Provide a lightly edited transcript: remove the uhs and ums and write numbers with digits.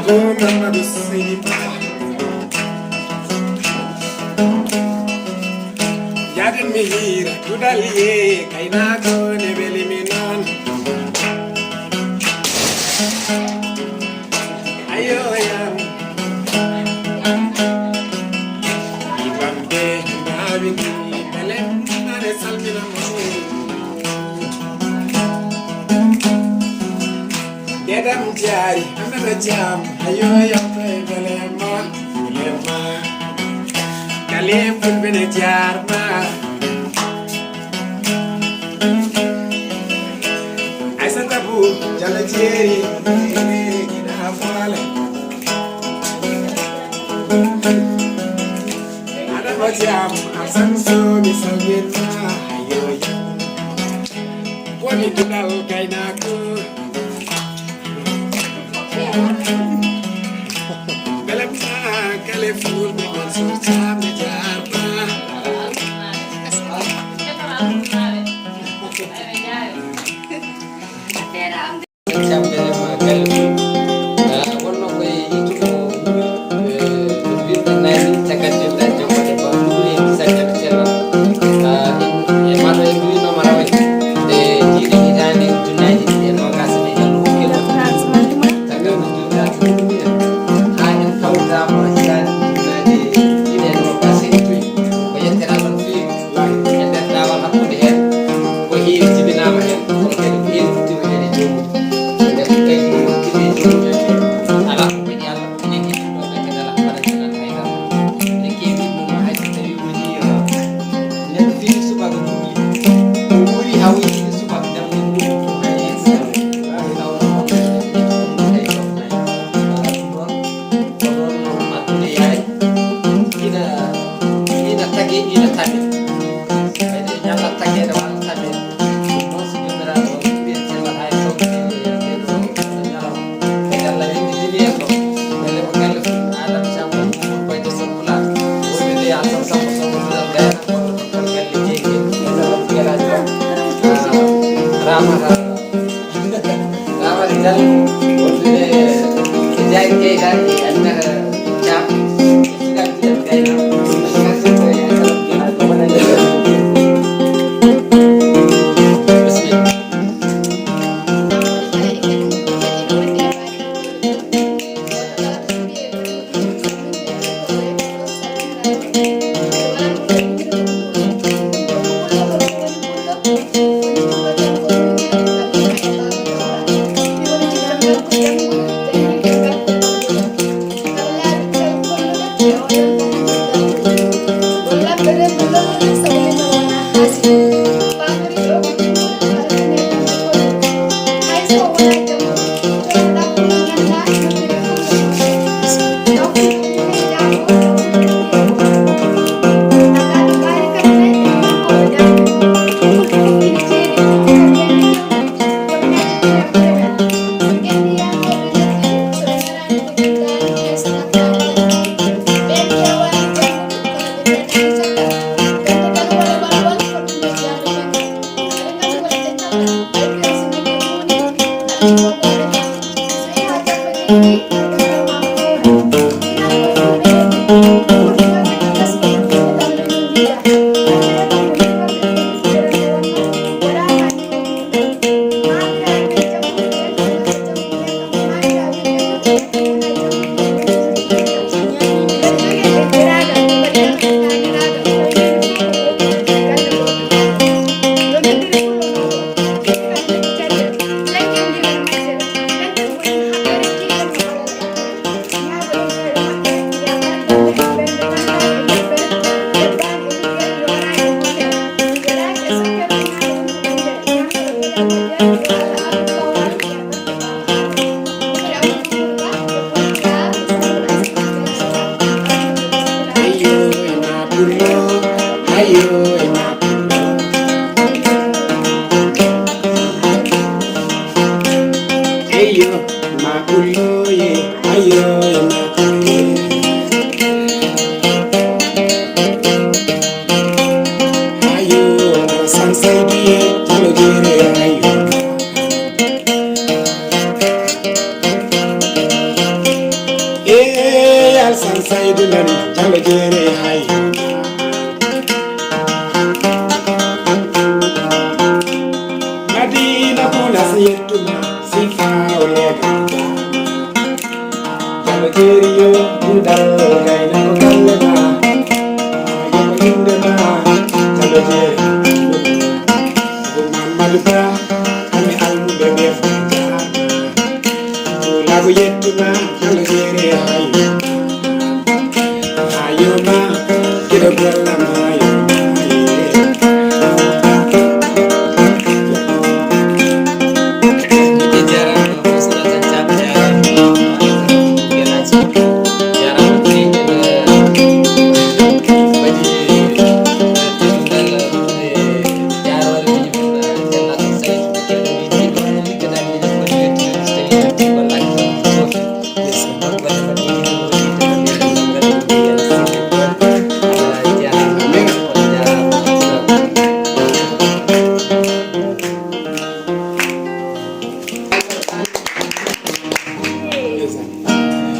Muhammadu Sidi Yadin mihira kudaliye kaina ko ne beliminan ayo yam ibambe nabini belem nare salmina mo Dedam jari amada jam ayo yam belema belema Kalim pun bene jarma Aisa tabu jala jeri gina fale Ada bajam asam so misalnya ayo yam Wani tudal kainaku Belem kale ful me konsur jam saydu nani jallo jeere hay Madina kuna siyettuma sifa olega jallo jeere yo dal gayna ko galle ma yemo inde ma jallo jeere Mamadou Ba ami almuɓe ɓe fo lago yettuma jallo jeere hay